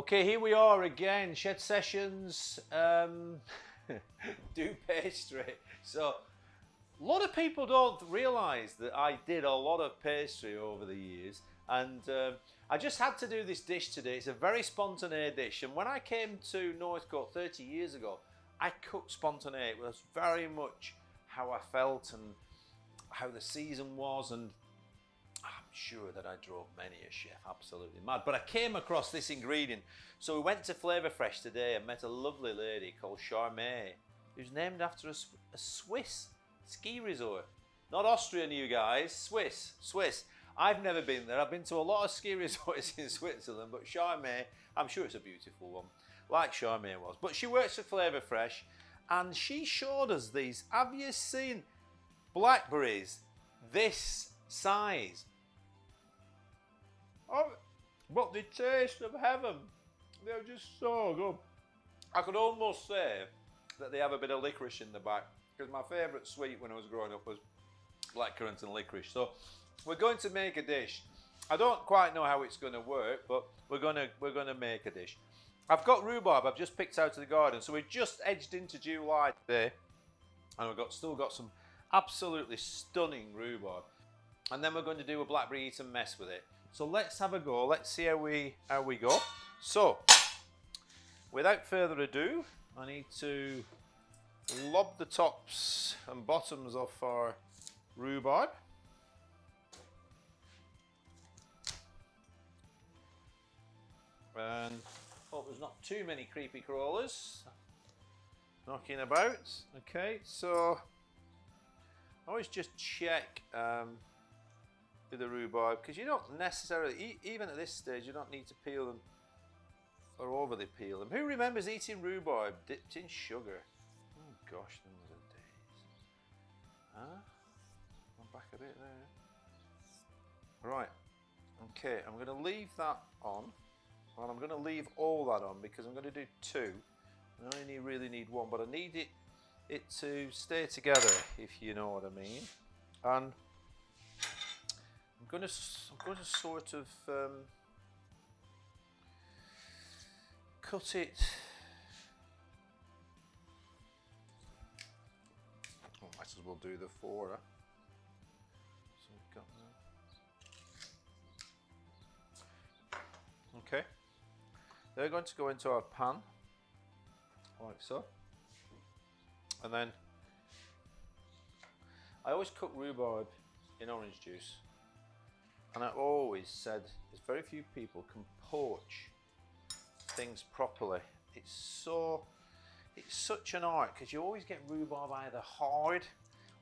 Okay, here we are again, Shed Sessions, do pastry. So, a lot of people don't realise that I did a lot of pastry over the years, and I just had to do this dish today. It's a very spontaneous dish, and when I came to Northcote 30 years ago, I cooked spontaneous. It was very much how I felt and how the season was, and I'm sure that I drove many a chef absolutely mad. But I came across this ingredient. So we went to Flavour Fresh today and met a lovely lady called Charmaine, who's named after a Swiss ski resort. Not Austrian, you guys, Swiss. I've never been there. I've been to a lot of ski resorts in Switzerland, but Charmaine, I'm sure it's a beautiful one, like Charmaine was. But she works for Flavour Fresh, and she showed us these. Have you seen blackberries this size? Oh, but the taste of heaven. They're just so good. I could almost say that they have a bit of licorice in the back, because my favourite sweet when I was growing up was blackcurrant and licorice. So we're going to make a dish. I don't quite know how it's going to work, but we're going to make a dish. I've got rhubarb I've just picked out of the garden, so we've just edged into July today, and we've still got some absolutely stunning rhubarb. And then we're going to do a Blackberry Eton mess with it. So let's have a go. Let's see how we go. So, without further ado, I need to lob the tops and bottoms off our rhubarb. And hope there's not too many creepy crawlers knocking about. Okay, so I always just check with the rhubarb, because you don't necessarily, even at this stage, you don't need to peel them or overly peel them. Who remembers eating rhubarb dipped in sugar? Oh gosh, them were the days. Huh? I'm back a bit there. Right, okay, I'm going to leave that on. Well, I'm going to leave all that on because I'm going to do two. I only really need one, but I need it to stay together, if you know what I mean. And I'm going to sort of cut it. Oh, might as well do the four. Huh? So we've got that. Okay. They're going to go into our pan, like so. And then I always cook rhubarb in orange juice. And I always said there's very few people can poach things properly. It's such an art, because you always get rhubarb either hard,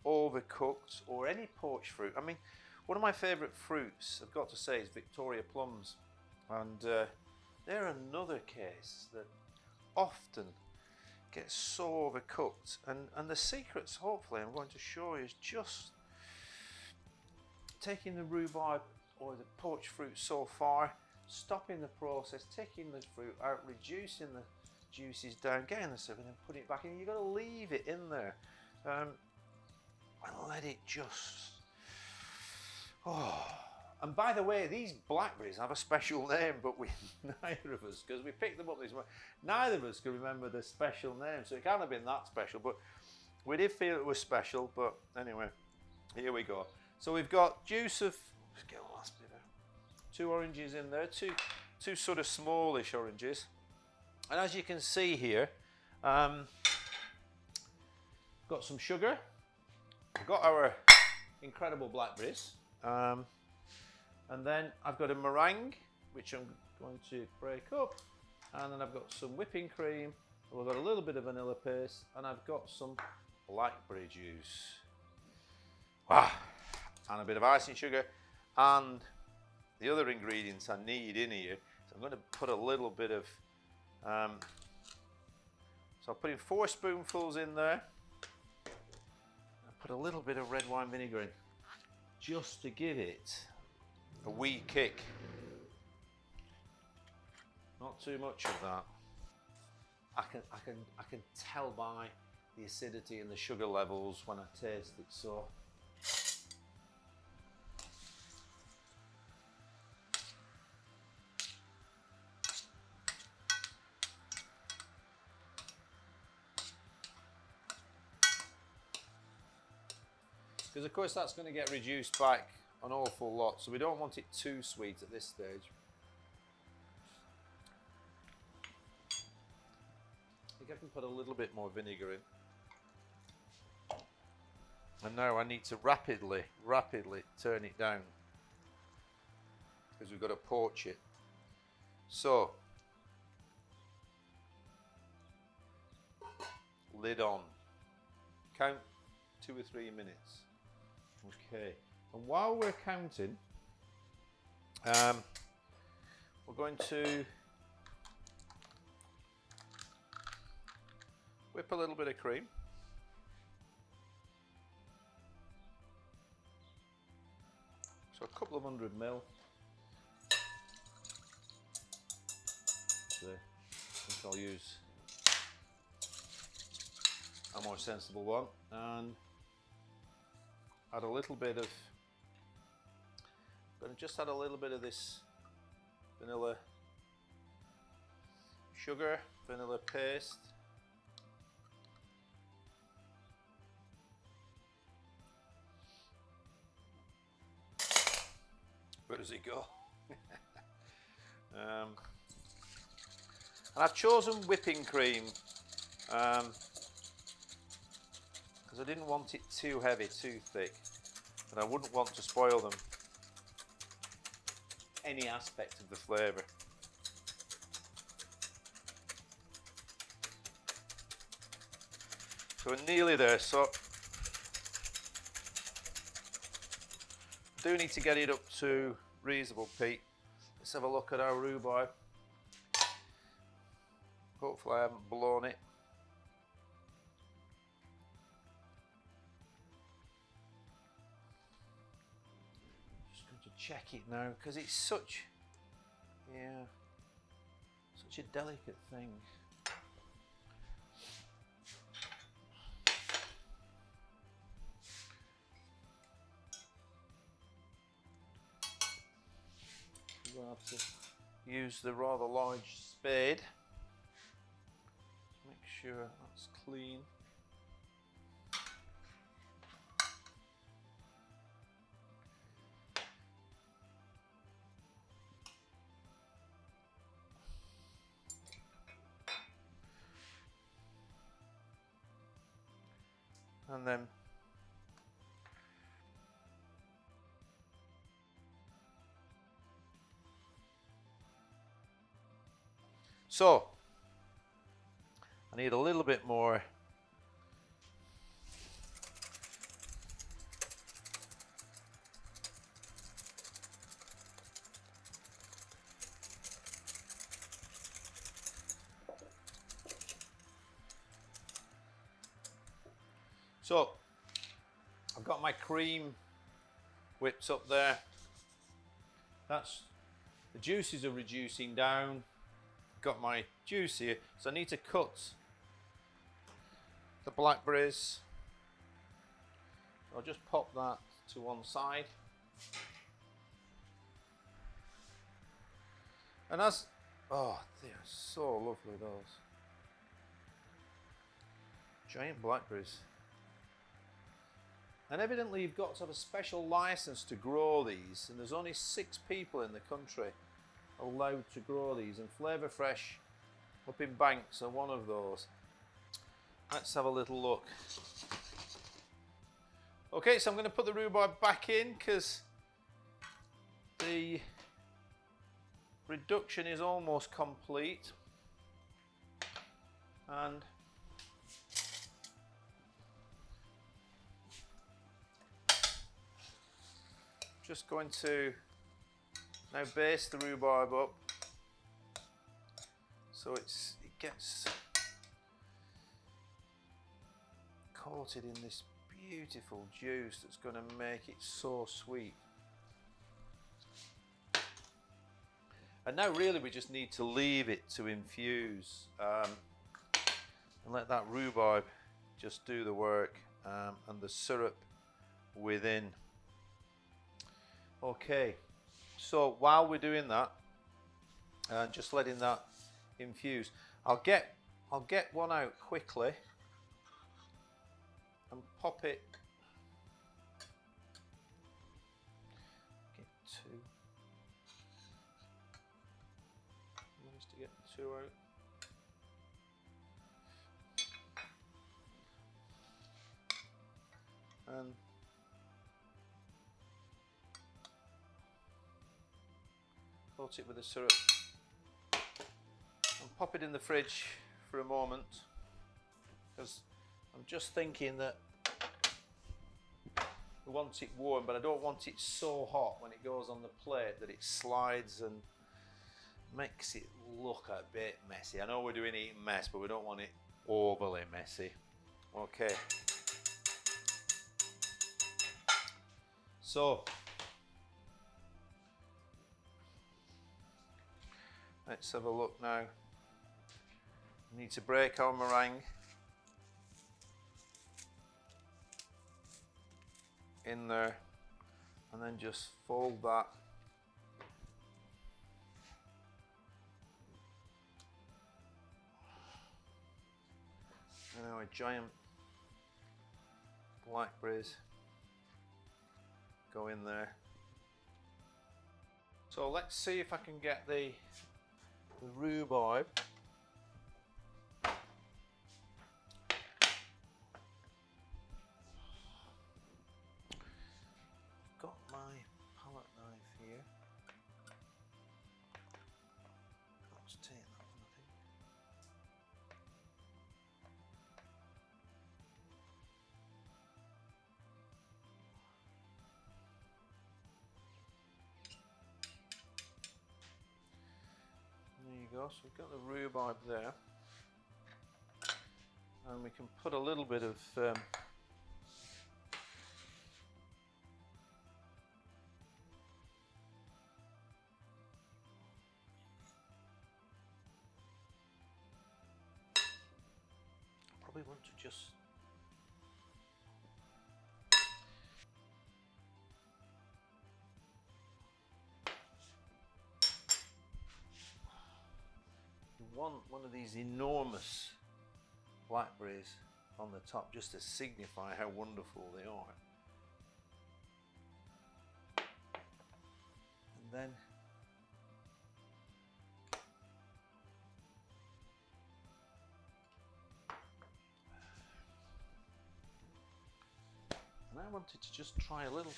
overcooked, or any poached fruit. I mean, one of my favourite fruits, I've got to say, is Victoria plums. And they're another case that often gets so overcooked. And the secrets, hopefully, I'm going to show you is just taking the rhubarb or the poached fruit so far, stopping the process, taking the fruit out, reducing the juices down, getting the syrup, and then putting it back in. You've got to leave it in there and let it just. Oh. And by the way, these blackberries have a special name, but neither of us, because we picked them up this morning, neither of us can remember the special name, so it can't have been that special, but we did feel it was special. But anyway, here we go. So we've got juice of, let's get the last bit out, 2 oranges in there, two sort of smallish oranges. And as you can see here, got some sugar, we've got our incredible blackberries, and then I've got a meringue, which I'm going to break up, and then I've got some whipping cream, we've got a little bit of vanilla paste, and I've got some blackberry juice. Wow. And a bit of icing sugar, and the other ingredients I need in here. So I'm going to put a little bit of, so I'll put in 4 spoonfuls in there. I'll put a little bit of red wine vinegar in, just to give it a wee kick. Not too much of that. I can tell by the acidity and the sugar levels when I taste it. So because of course that's going to get reduced back an awful lot, so we don't want it too sweet at this stage. I think I can put a little bit more vinegar in. And now I need to rapidly turn it down because we've got to poach it. So, lid on. Count 2 or 3 minutes. Okay. And while we're counting, we're going to whip a little bit of cream. So a couple of 100 ml. I think I'll use a more sensible one, and add a little bit of, I'm going to just add a little bit of this vanilla sugar, vanilla paste. Where does it go? And I've chosen whipping cream because I didn't want it too heavy, too thick, and I wouldn't want to spoil them any aspect of the flavour. So we're nearly there. So I do need to get it up to reasonable peak. Let's have a look at our rhubarb. Hopefully I haven't blown it. Just going to check it now because it's such a delicate thing. We'll have to use the rather large spade. Make sure that's clean. And then so I need a little bit more so I've got my cream whipped up there. That's the juices are reducing down. Got my juice here, so I need to cut the blackberries. I'll just pop that to one side, and as oh, they are so lovely, those giant blackberries. And evidently you've got to have a special license to grow these, and there's only 6 people in the country allowed to grow these, and Flavour Fresh up in Banks are one of those. Let's have a little look. Okay, so I'm going to put the rhubarb back in because the reduction is almost complete, and just going to now baste the rhubarb up so it gets coated in this beautiful juice that's going to make it so sweet. And now really we just need to leave it to infuse and let that rhubarb just do the work, and the syrup within. Okay, so while we're doing that and just letting that infuse, I'll get one out quickly and pop it two. Managed to get two out. And coat it with the syrup and pop it in the fridge for a moment, because I'm just thinking that we want it warm, but I don't want it so hot when it goes on the plate that it slides and makes it look a bit messy. I know we're doing Eton Mess, but we don't want it overly messy. Okay. So, let's have a look now. We need to break our meringue in there and then just fold that and our giant blackberries go in there. So let's see if I can get the rhubarb got my palette knife here. Let's take that one, I think. There you go, so we've got the rhubarb there, and we can put a little bit of probably want to just want one of these enormous blackberries on the top just to signify how wonderful they are. And then I wanted to just try a little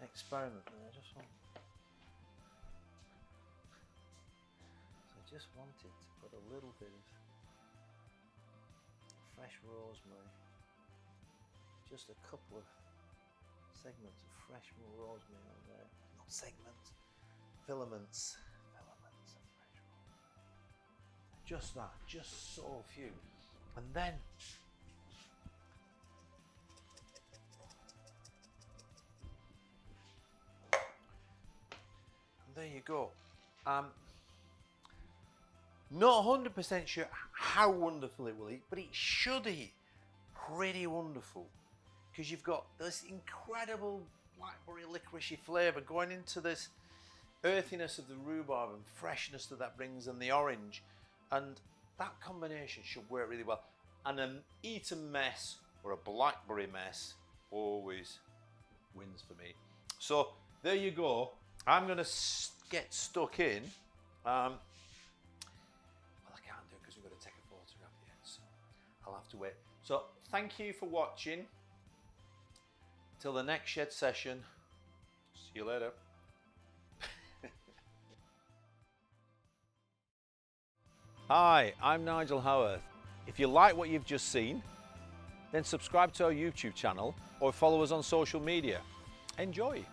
experiment there. I just wanted to put a little bit of fresh rosemary, just a couple of segments of fresh rosemary on there. Not segments, filaments of fresh rosemary. Just that, just so few. And then there you go. Not 100% sure how wonderful it will eat, but it should eat pretty wonderful, because you've got this incredible blackberry licoricey flavour going into this earthiness of the rhubarb and freshness that brings, and the orange, and that combination should work really well. And an Eton Mess or a Blackberry Mess always wins for me. So there you go. I'm going to get stuck in. Well, I can't do it because we've got to take a photograph yet, so I'll have to wait. So thank you for watching. Till the next shed session. See you later. Hi, I'm Nigel Howarth. If you like what you've just seen, then subscribe to our YouTube channel or follow us on social media. Enjoy!